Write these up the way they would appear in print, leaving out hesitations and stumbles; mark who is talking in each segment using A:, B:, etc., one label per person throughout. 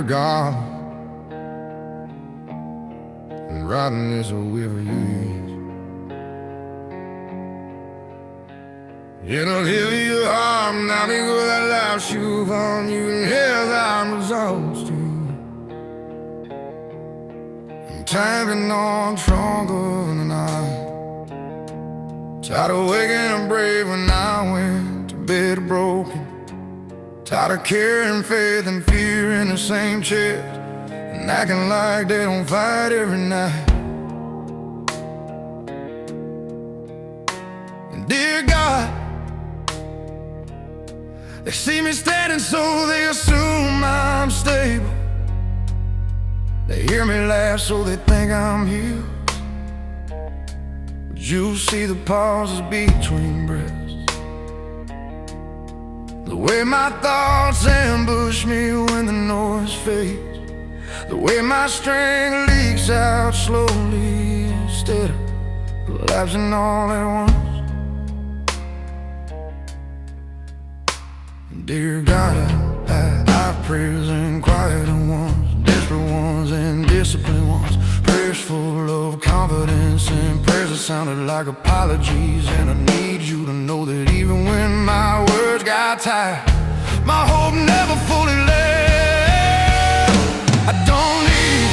A: God, and riding is a river you use. It'll heal your arm now because that life you've on you, and hell I'm exhausted. I'm tanking on stronger than I. Tired of waking up brave when I went to bed broken. Tired of carrying faith and fear in the same chest, and acting like they don't fight every night. And dear God, they see me standing so they assume I'm stable. They hear me laugh so they think I'm healed. But you see the pauses between breaths, the way my thoughts ambush me when the noise fades, the way my strength leaks out slowly instead of collapsing all at once. Dear God, I prayers and quieter ones, desperate ones and disciplined ones, prayers full of confidence and prayers that sounded like apologies. And I need you to know that even when my words got tired, my hope never fully left. I don't need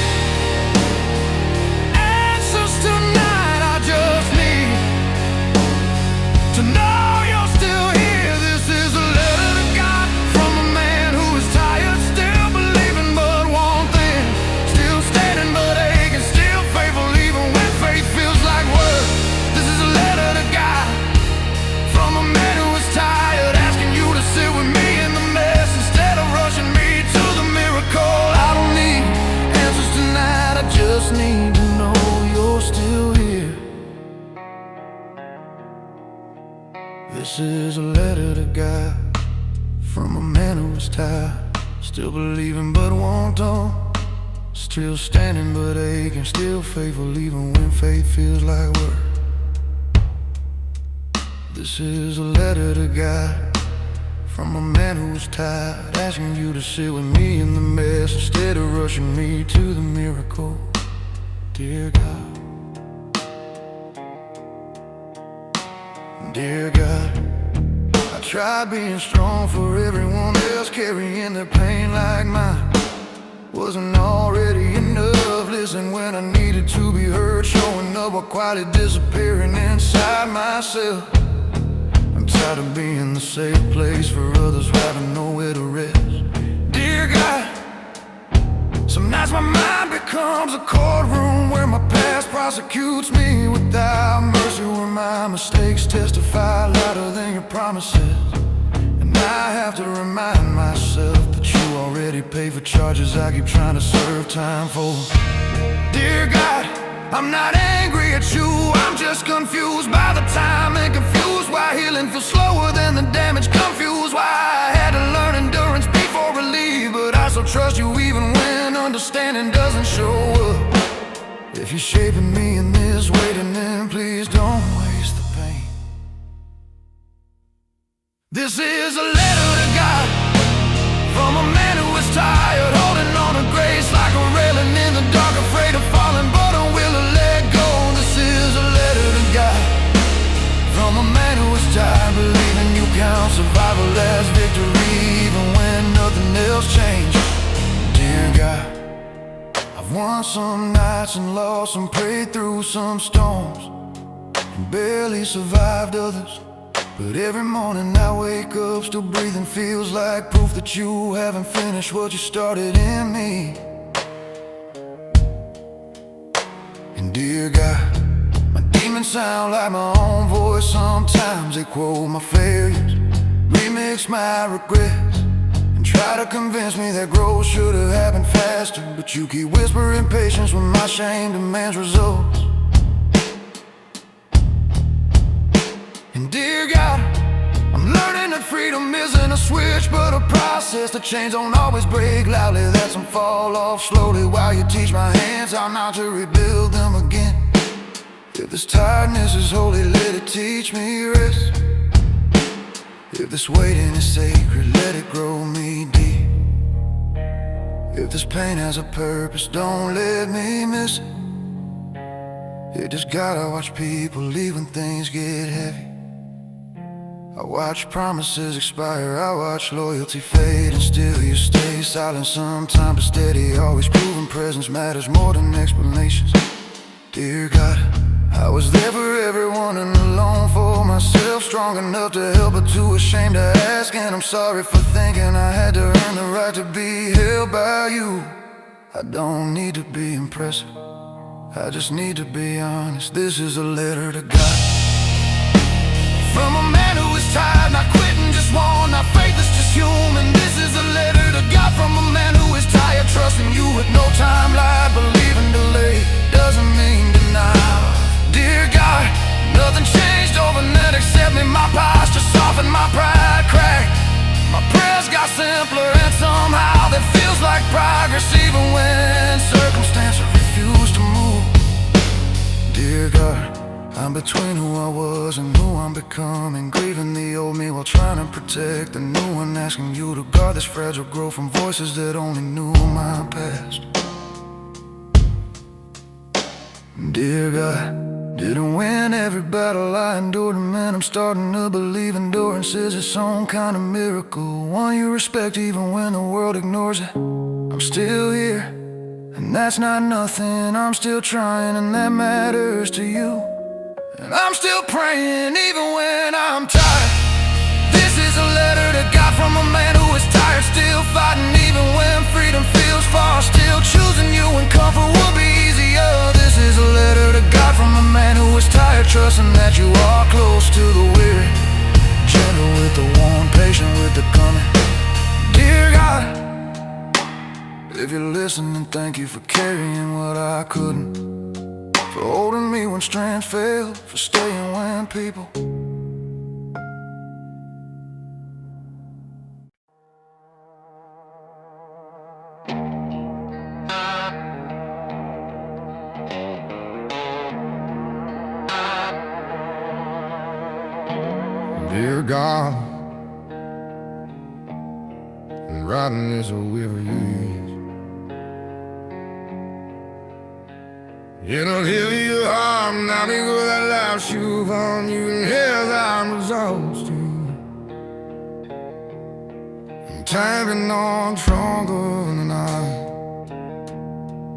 A: answers tonight, I just need to know you're still here. This is a letter to God from a man who is tired, still believing but one thing, still standing but aching, still faithful even when faith feels like work. This is a letter to God from a man who is tired, asking you to sit with me in the mess instead of rushing me to the miracle. I don't need answers tonight, I just need to know you're still here. This is a letter to God from a man who is tired, still believing but won't on, still standing but aching, still faithful even when faith feels like work. This is a letter to God from a man who's tired, asking you to sit with me in the mess instead of rushing me to the miracle. Dear God, dear God, I tried being strong for everyone else, carrying their pain like mine wasn't already enough. Listen when I needed to be heard, showing up while quietly disappearing inside myself. I'm tired of being the safe place for others who having nowhere to rest. Dear God, some nights my mind becomes a courtroom where my past prosecutes me without mercy, where my mistakes testify louder than your promises. And I have to remind myself that you already paid for charges I keep trying to serve time for. Dear God, I'm not angry at you, I'm just confused by the time and confused why healing feels slower than the damage, confused why I had to learn endurance before relief. But I still trust you even when understanding doesn't show up. If you're shaping me in this way, then please don't waste the pain. This is a letter to God from a man who is tired, holding on to grace like a railing in the dark, afraid of falling but unwilling to let go. This is a letter to God from a man who is tired, believing you count survival as victory even when nothing else changes. Dear God, I've won some nights and lost some, prayed through some storms and barely survived others. But every morning I wake up still breathing, feels like proof that you haven't finished what you started in me. And dear God, my demons sound like my own voice. Sometimes they quote my failures, remix my regrets, and try to convince me that growth should have happened faster. But you keep whispering patience when my shame demands results. And dear God, I'm learning that freedom isn't a switch but a process. The chains don't always break loudly, that some fall off slowly while you teach my hands how not to rebuild them again. If this tiredness is holy, let it teach me rest. If this waiting is sacred, let it grow me deep. If this pain has a purpose, don't let me miss it. You just gotta watch people leave when things get heavy. I watch promises expire, I watch loyalty fade, and still you stay silent sometimes, but steady, always proving presence matters more than explanations. Dear God, I was there for everyone and alone for myself, strong enough to help but too ashamed to ask. And I'm sorry for thinking I had to earn the right to be held by you. I don't need to be impressive, I just need to be honest. This is a letter to God, from a man who is tired, not quitting, just one, not faithless, just human. This is a letter to God, from a man who is tired, trusting you with no timeline, believing delay doesn't mean denial. Dear God, nothing changed overnight except me, my posture softened, my pride cracked. My prayers got simpler and somehow that feels like progress, even when circumstances refuse to move. Dear God, I'm between who I was and who I'm becoming, grieving the old me while trying to protect the new one, asking you to guard this fragile growth from voices that only knew my past. Dear God, didn't win every battle I endured, and man, I'm starting to believe endurance is its own kind of miracle, one you respect even when the world ignores it. I'm still here, and that's not nothing. I'm still trying, and that matters to you. And I'm still praying even when I'm tired. This is a letter to God, from a man who is tired, still fighting even when freedom feels far, still choosing you when comfort will be easier. This is a letter to God, from a man who is tired, trusting that you are close to the weary, gentle with the one, patient with the coming. Dear God, if you're listening, thank you for carrying what I couldn't, for holding me when strength failed, for staying when people.
B: Dear God, I'm riding this weary ease. It'll heal your harm now because I lost you on you, and here's I'm exhausted. I'm tagging on stronger than I.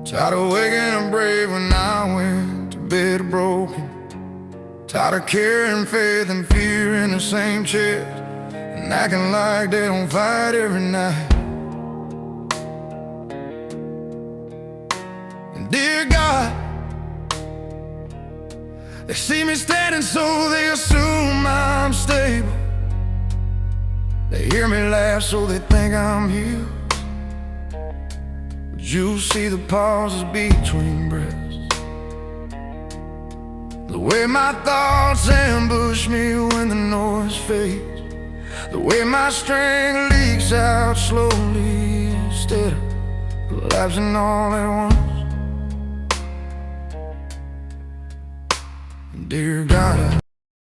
B: Tired of waking up brave when I went to bed broken. Tired of carrying faith and fear in the same chest, and acting like they don't fight every night. And dear God, they see me standing so they assume I'm stable. They hear me laugh so they think I'm healed. But you see the pauses between breaths, the way my thoughts ambush me when the noise fades, the way my strength leaks out slowly instead of collapsing all at once. Dear God,